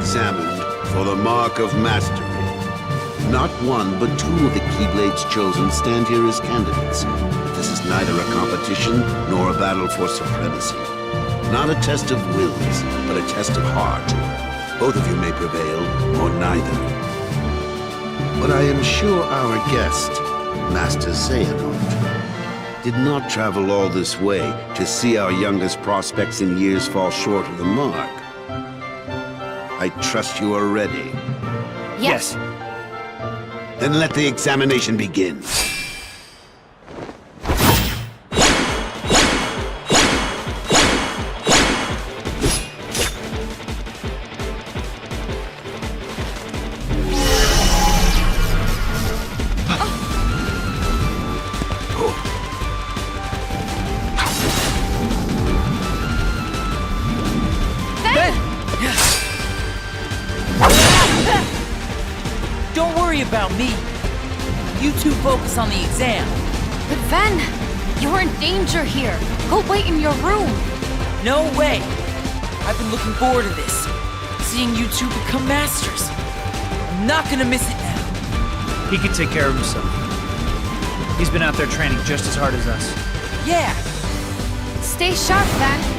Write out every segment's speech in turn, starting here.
examined for the mark of mastery. Not one, but two of the Keyblades chosen stand here as candidates. But this is neither a competition nor a battle for supremacy. Not a test of wills, but a test of heart. Both of you may prevail, or neither. But I am sure our guest, Master Xehanort, did not travel all this way to see our youngest prospects in years fall short of the mark. I trust you are ready. Yes. Then let the examination begin. Don't worry about me. You two focus on the exam. But Ven, you're in danger here. Go wait in your room. No way. I've been looking forward to this. Seeing you two become masters. I'm not gonna miss it now. He can take care of himself. He's been out there training just as hard as us. Yeah. Stay sharp, Ven.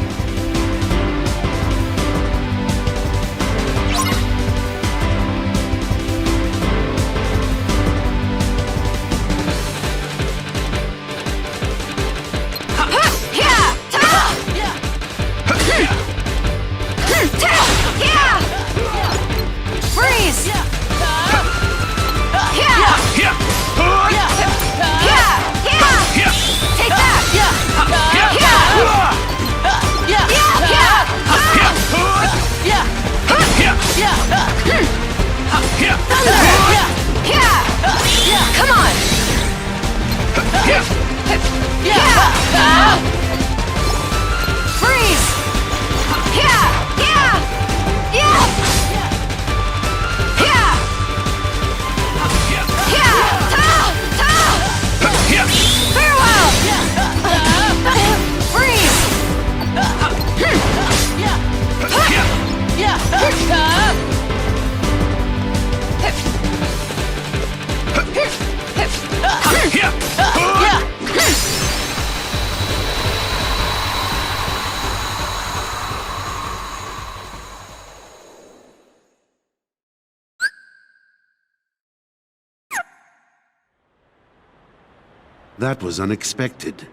That was unexpected.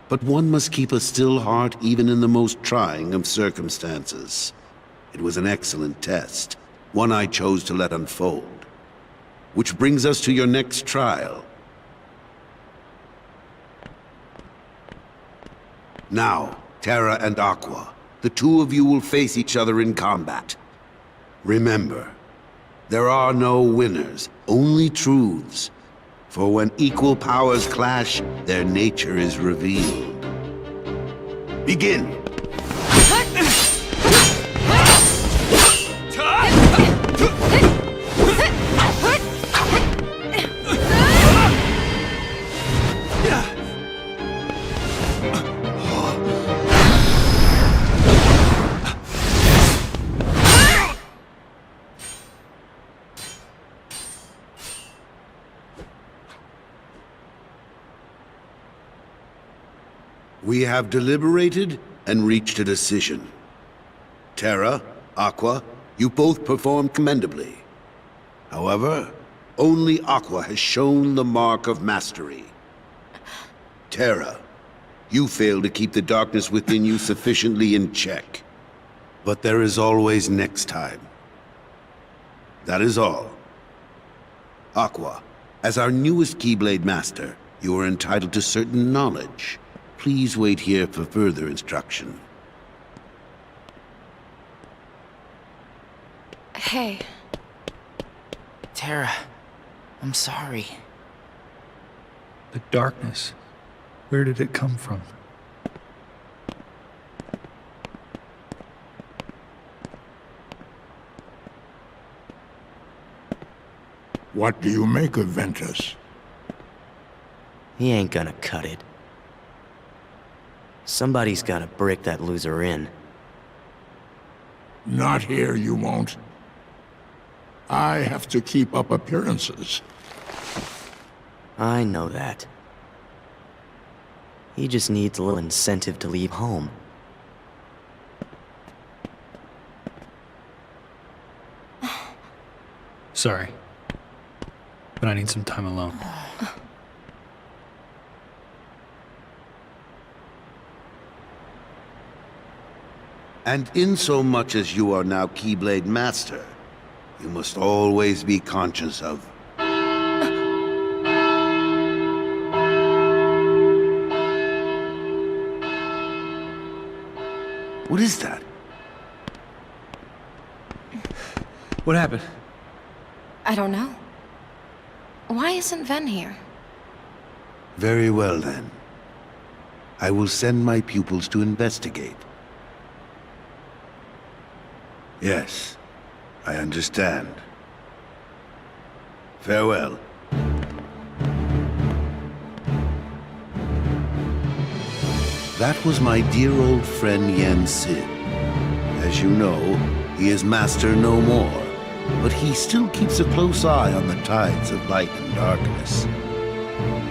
But one must keep a still heart even in the most trying of circumstances. It was an excellent test, one I chose to let unfold. Which brings us to your next trial. Now, Terra and Aqua, the two of you will face each other in combat. Remember, there are no winners, only truths. For when equal powers clash, their nature is revealed. Begin! We have deliberated and reached a decision. Terra, Aqua, you both performed commendably. However, only Aqua has shown the mark of mastery. Terra, you failed to keep the darkness within you sufficiently in check. But there is always next time. That is all. Aqua, as our newest Keyblade Master, you are entitled to certain knowledge. Please wait here for further instruction. Hey. Terra, I'm sorry. The darkness. Where did it come from? What do you make of Ventus? He ain't gonna cut it. Somebody's gotta brick that loser in. Not here, you won't. I have to keep up appearances. I know that. He just needs a little incentive to leave home. Sorry. But I need some time alone. And insomuch as you are now Keyblade Master, you must always be conscious of... What is that? What happened? I don't know. Why isn't Ven here? Very well, then. I will send my pupils to investigate. Yes, I understand. Farewell. That was my dear old friend Yen Sid. As you know, he is master no more, but he still keeps a close eye on the tides of light and darkness.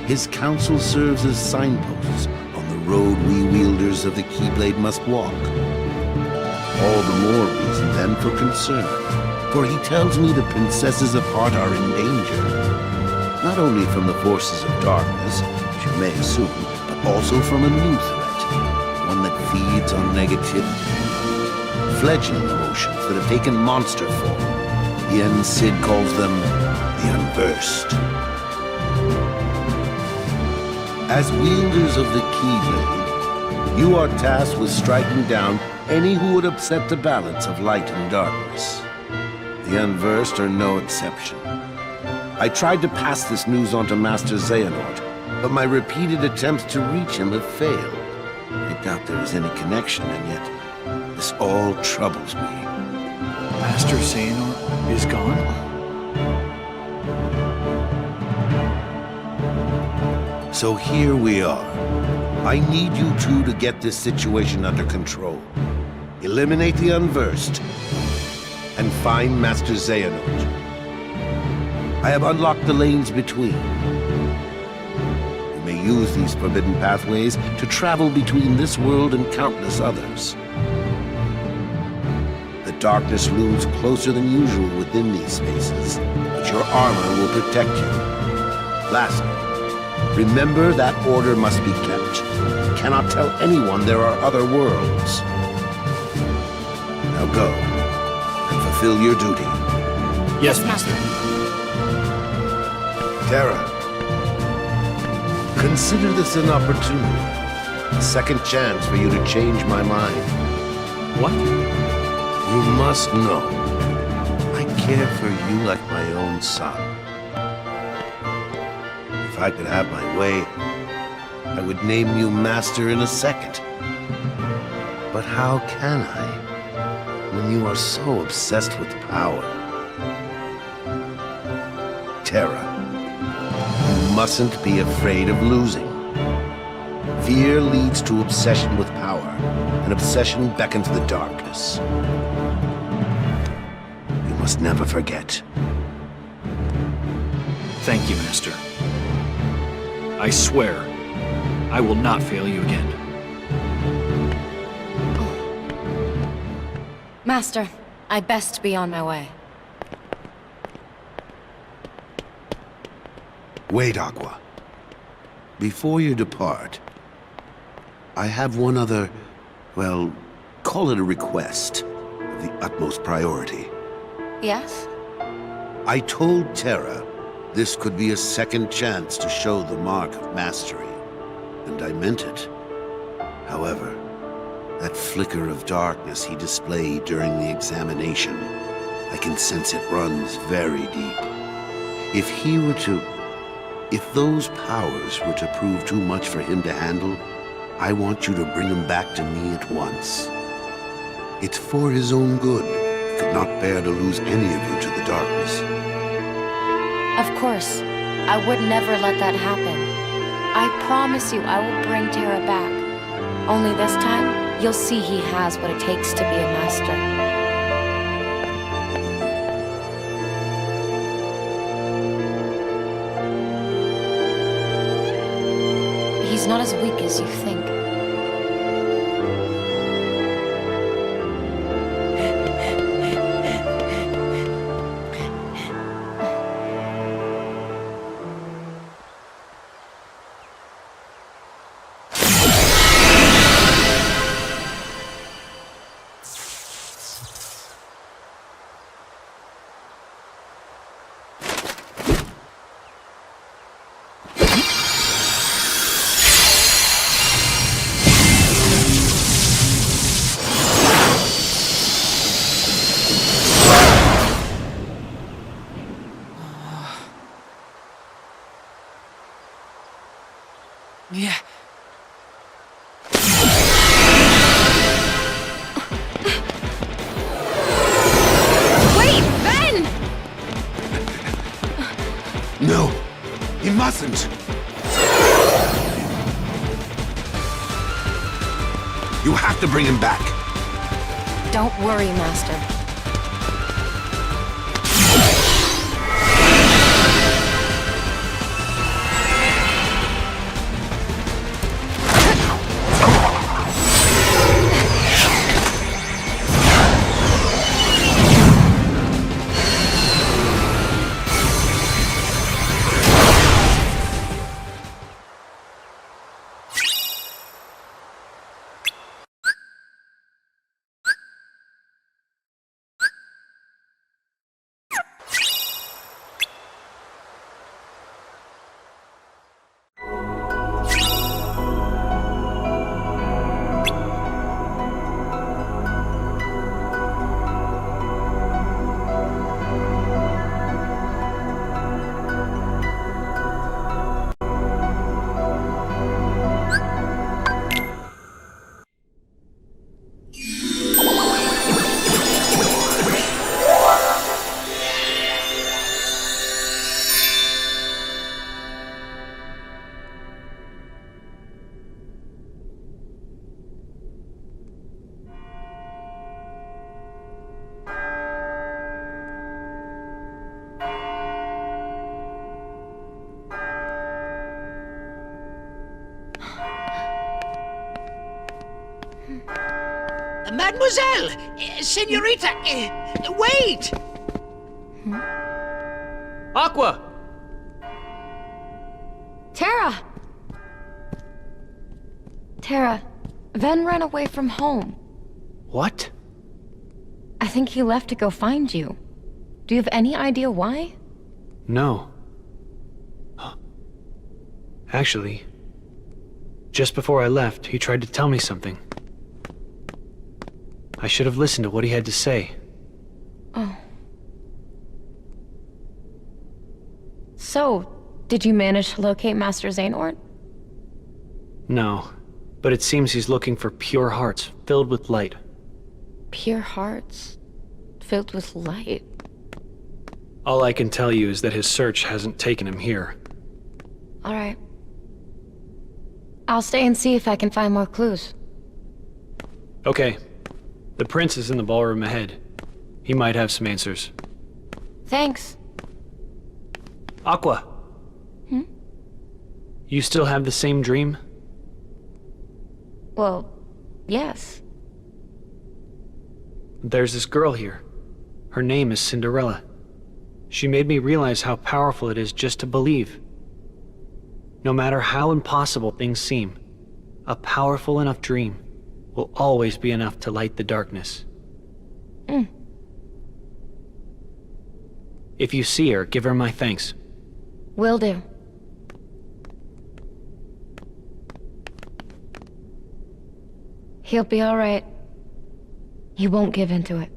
His counsel serves as signposts on the road we wielders of the Keyblade must walk. All the more reason then for concern, for he tells me the princesses of Parte are in danger, not only from the forces of darkness, which you may assume, but also from a new threat, one that feeds on negativity. Fledgling emotions that have taken monster form. Yen Sid calls them the Unversed. As wielders of the Keyblade, you are tasked with striking down any who would upset the balance of light and darkness. The Unversed are no exception. I tried to pass this news on to Master Xehanort, but my repeated attempts to reach him have failed. I doubt there is any connection, and yet this all troubles me. Master Xehanort is gone? So here we are. I need you two to get this situation under control. Eliminate the Unversed, and find Master Xehanort. I have unlocked the lanes between. You may use these forbidden pathways to travel between this world and countless others. The darkness looms closer than usual within these spaces, but your armor will protect you. Lastly, remember that order must be kept. You cannot tell anyone there are other worlds. Now go, and fulfill your duty. Yes, Master. Terra, consider this an opportunity. A second chance for you to change my mind. What? You must know, I care for you like my own son. If I could have my way, I would name you Master in a second. But how can I, when you are so obsessed with power? Terra, you mustn't be afraid of losing. Fear leads to obsession with power, and obsession beckons the darkness. You must never forget. Thank you, Master. I swear, I will not fail you again. Master, I best be on my way. Wait, Aqua. Before you depart, I have one other, well, call it a request of the utmost priority. Yes? I told Terra this could be a second chance to show the mark of mastery, and I meant it. However, that flicker of darkness he displayed during the examination, I can sense it runs very deep. If those powers were to prove too much for him to handle, I want you to bring him back to me at once. It's for his own good. He could not bear to lose any of you to the darkness. Of course. I would never let that happen. I promise you I will bring Terra back. Only this time, you'll see he has what it takes to be a master. not as weak as you think. Yeah. Wait, Ben! No, he mustn't. You have to bring him back. Don't worry, Master. Mademoiselle! Senorita! Wait! Aqua! Tara! Tara, Ven ran away from home. What? I think he left to go find you. Do you have any idea why? No. Actually, just before I left, he tried to tell me something. I should have listened to what he had to say. Oh. So, did you manage to locate Master Xehanort? No, but it seems he's looking for pure hearts filled with light. Pure hearts, filled with light. All I can tell you is that his search hasn't taken him here. All right. I'll stay and see if I can find more clues. Okay. The prince is in the ballroom ahead. He might have some answers. Thanks. Aqua! You still have the same dream? Well, yes. There's this girl here. Her name is Cinderella. She made me realize how powerful it is just to believe. No matter how impossible things seem, a powerful enough dream will always be enough to light the darkness. If you see her, give her my thanks. Will do. He'll be all right. He won't give in to it.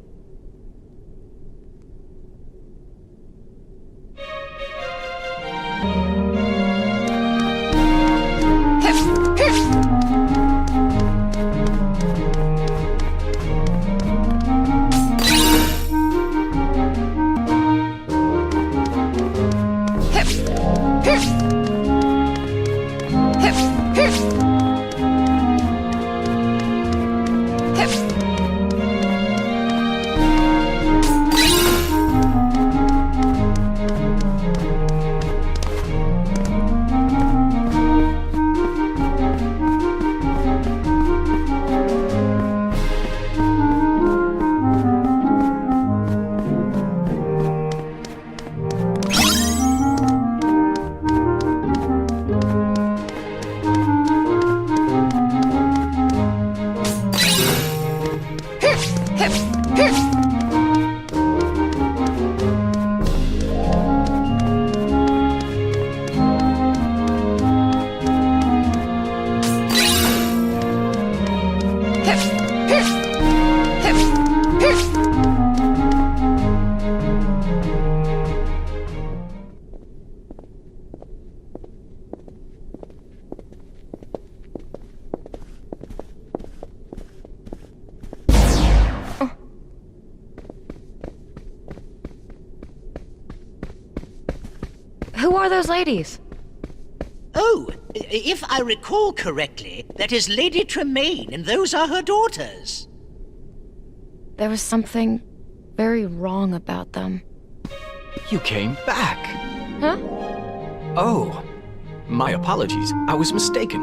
Who are those ladies? Oh, if I recall correctly, that is Lady Tremaine, and those are her daughters. There was something very wrong about them. You came back. Huh? Oh, my apologies. I was mistaken.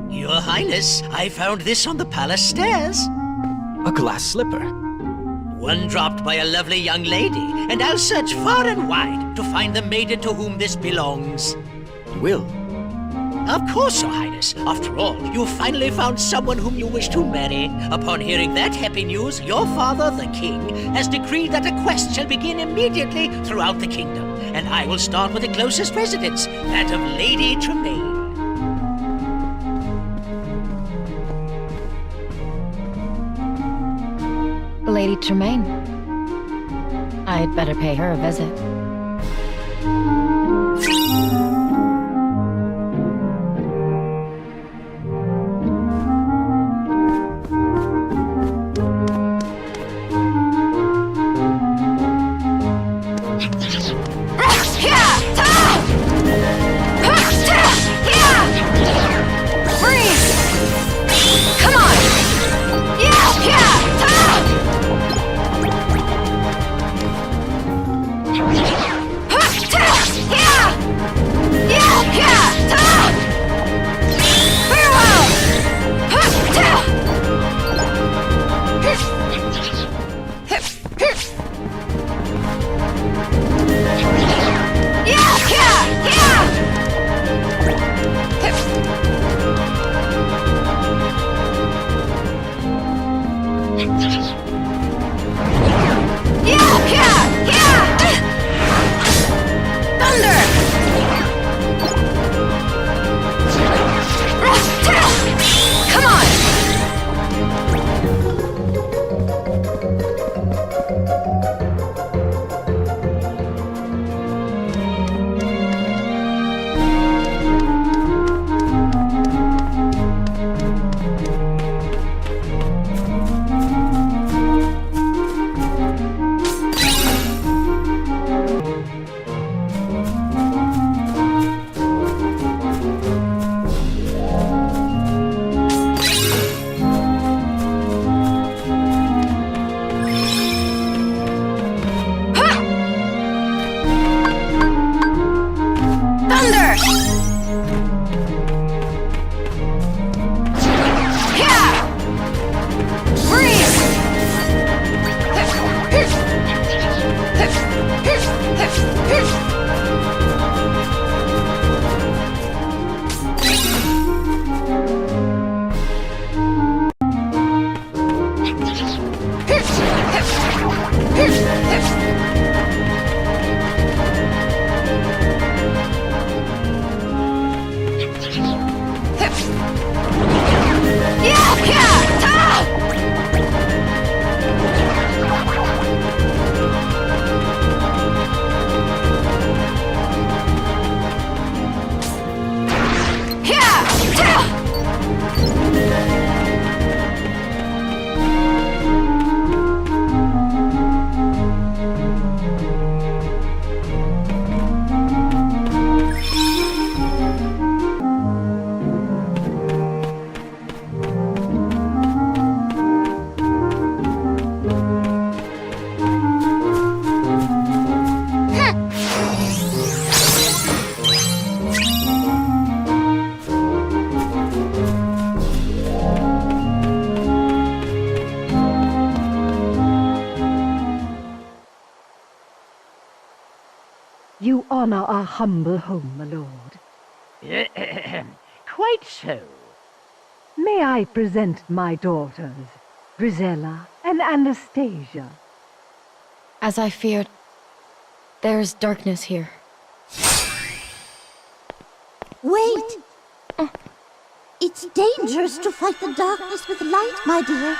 Your Highness, I found this on the palace stairs. A glass slipper. One dropped by a lovely young lady, and I'll search far and wide to find the maiden to whom this belongs. You will? Of course, Your Highness. After all, you finally found someone whom you wish to marry. Upon hearing that happy news, your father, the king, has decreed that a quest shall begin immediately throughout the kingdom, and I will start with the closest residence, that of Lady Tremaine. Lady Tremaine. I'd better pay her a visit. You honor our humble home, my lord. Quite so. May I present my daughters, Grisella and Anastasia? As I feared, there is darkness here. Wait! It's dangerous to fight the darkness with light, my dear.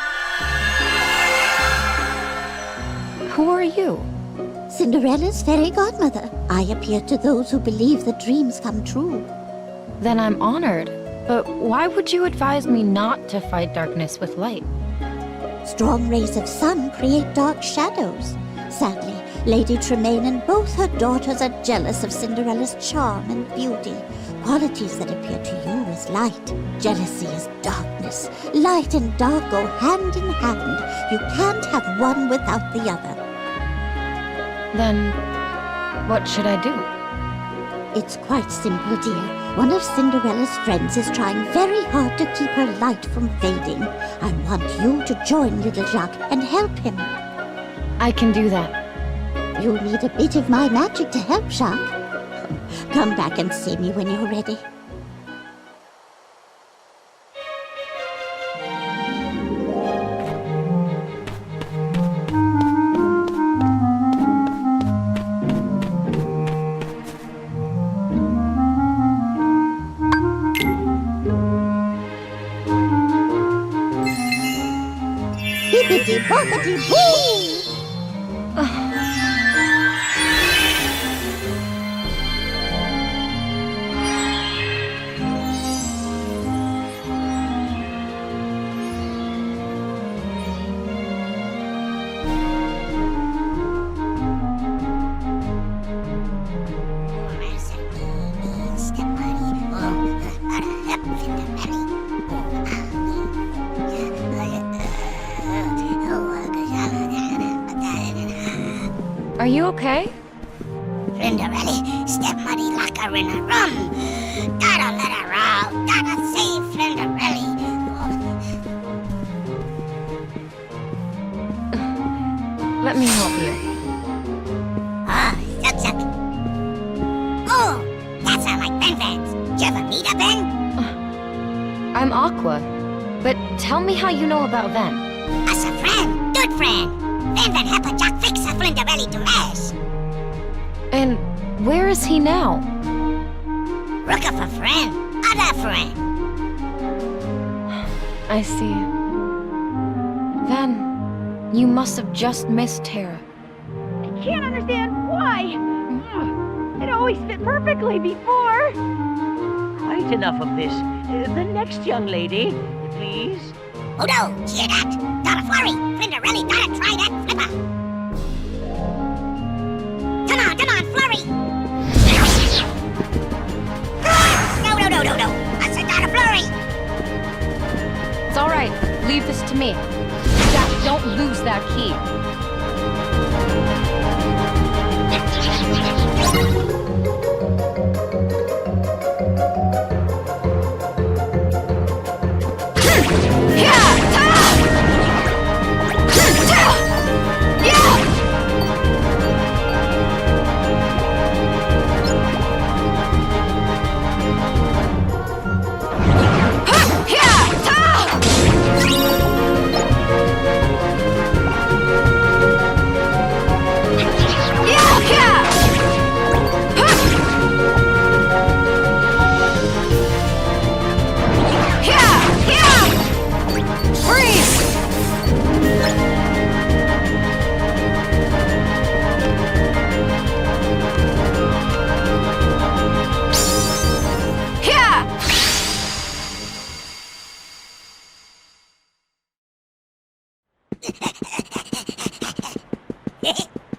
Who are you? Cinderella's fairy godmother. I appear to those who believe that dreams come true. Then I'm honored. But why would you advise me not to fight darkness with light? Strong rays of sun create dark shadows. Sadly, Lady Tremaine and both her daughters are jealous of Cinderella's charm and beauty, qualities that appear to you as light. Jealousy is darkness. Light and dark go hand in hand. You can't have one without the other. Then, what should I do? It's quite simple, dear. One of Cinderella's friends is trying very hard to keep her light from fading. I want you to join little Jacques and help him. I can do that. You'll need a bit of my magic to help, Jacques. Come back and see me when you're ready. Hippity-boppity-boo! Are you okay? Flinderelli, step muddy like her in a rum. Gotta let her out. Gotta save Flinderelli. Let me help you. Oh, suck. Oh, that's how like Ben fans. Did you ever meet a Ben? I'm Aqua. But tell me how you know about Ven. Us a friend. Good friend. Ben help a Jack fix a Flinderelli to mash. And where is he now? Look up a friend. Other friend. I see. Ven, you must have just missed Terra. I can't understand why. It always fit perfectly before. Quite enough of this. The next young lady, please. Oh no, hear that? Gotta flurry. Flinderelli gotta try that flipper. Come on, flurry. No. I said gotta flurry. It's all right. Leave this to me. Jack, don't lose that key.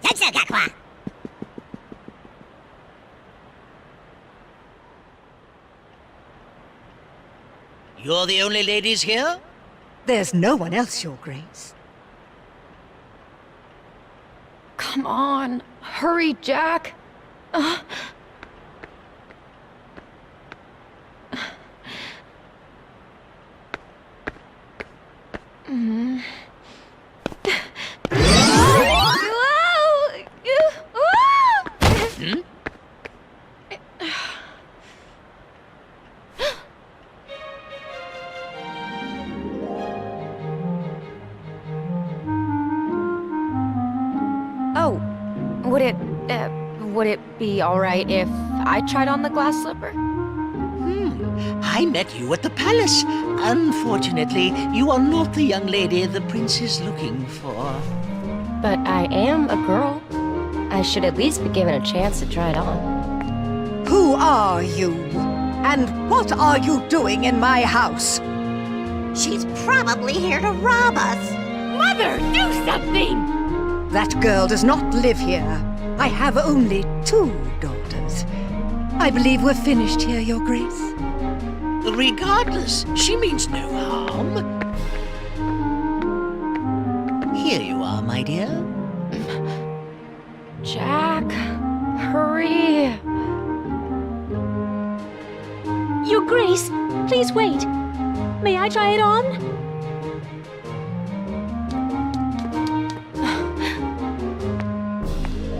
That's a Aqua. You're the only ladies here? There's no one else, Your Grace. Come on. Hurry, Jack. Oh, would it be all right if I tried on the glass slipper? I met you at the palace. Unfortunately, you are not the young lady the prince is looking for. But I am a girl. I should at least be given a chance to try it on. Who are you? And what are you doing in my house? She's probably here to rob us. Mother, do something! That girl does not live here. I have only 2 daughters. I believe we're finished here, Your Grace. Regardless, she means no harm. Here you are, my dear. Jack, hurry. Your Grace, please wait. May I try it on?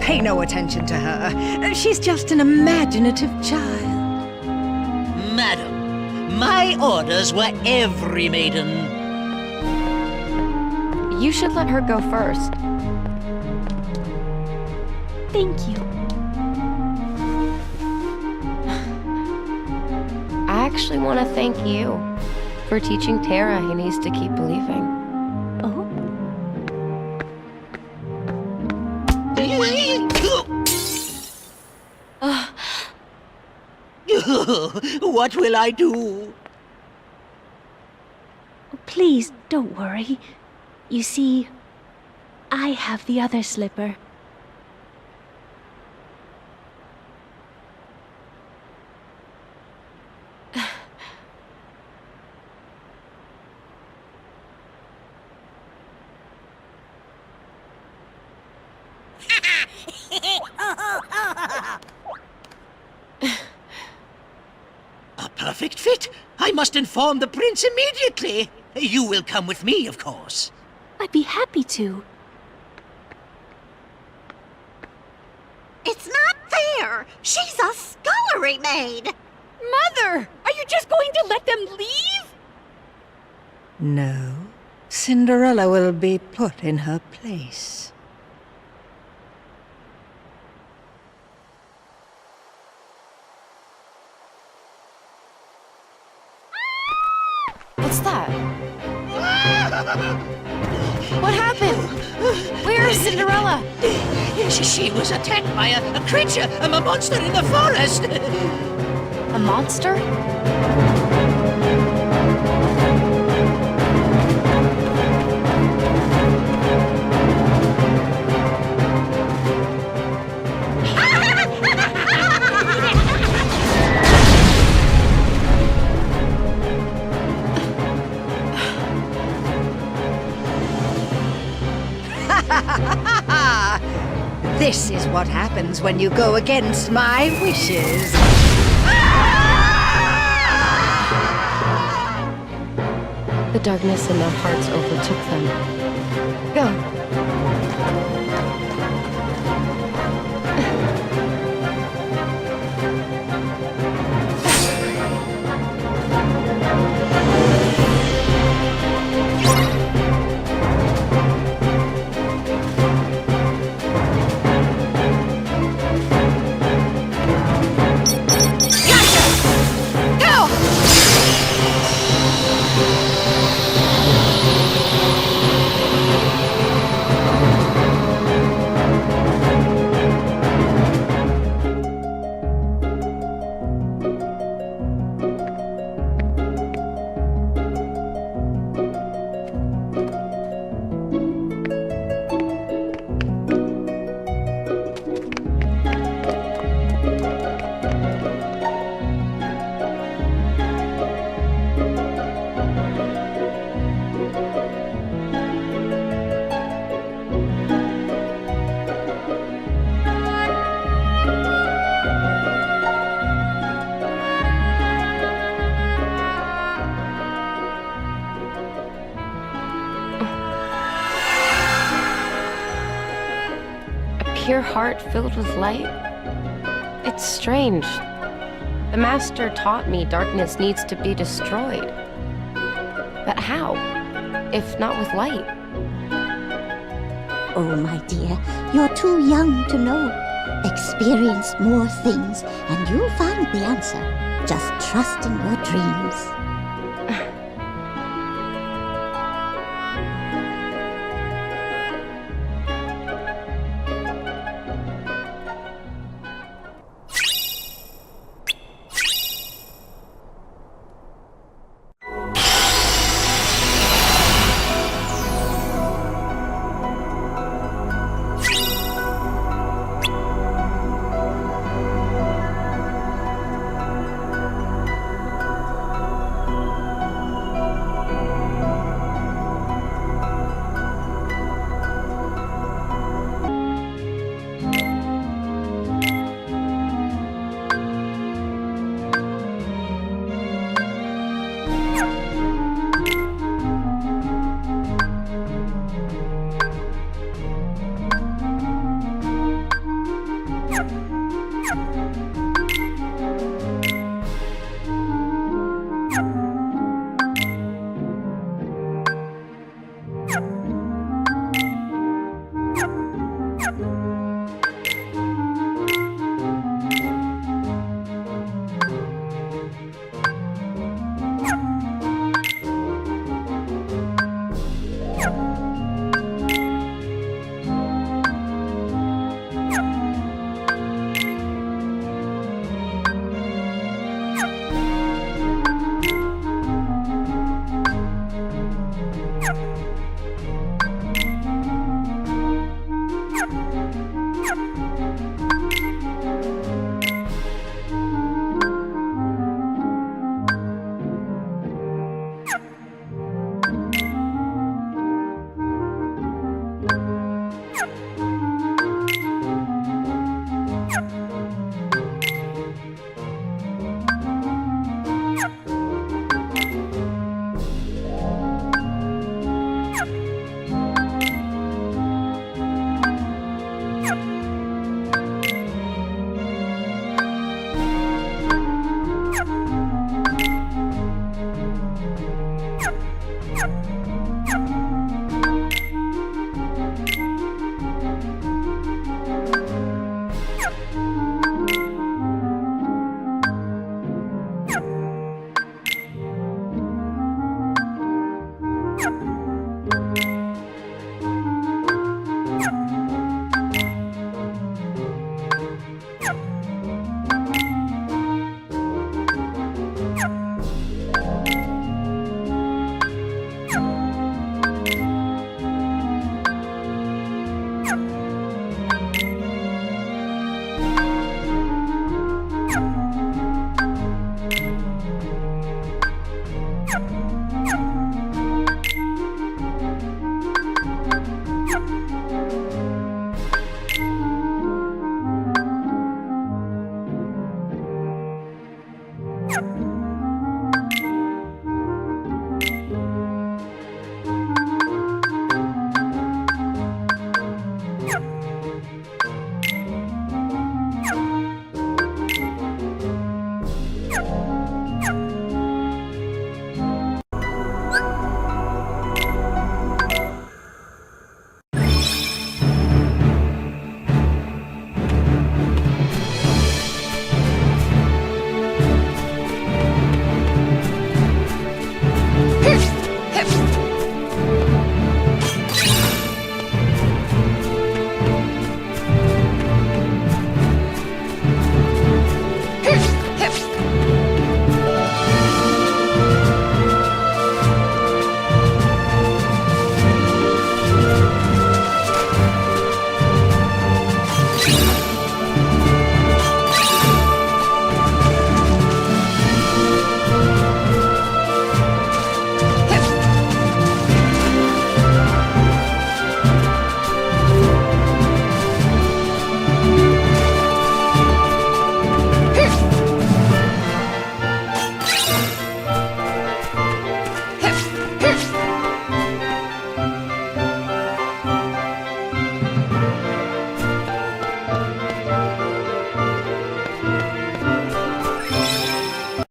Pay no attention to her. She's just an imaginative child. Madam, my orders were every maiden. You should let her go first. Thank you. I actually want to thank you for teaching Tara he needs to keep believing. Oh? What will I do? Please, don't worry. You see, I have the other slipper. A perfect fit. I must inform the prince immediately. You will come with me, of course. I'd be happy to. It's not fair! She's a scullery maid! Mother! Are you just going to let them leave? No. Cinderella will be put in her place. What's that? What happened? Where is Cinderella? She was attacked by a creature, a monster in the forest. A monster? This is what happens when you go against my wishes. The darkness in their hearts overtook them. Go. Pure heart filled with light? It's strange. The Master taught me darkness needs to be destroyed. But how, if not with light? Oh, my dear, you're too young to know. Experience more things, and you'll find the answer. Just trust in your dreams.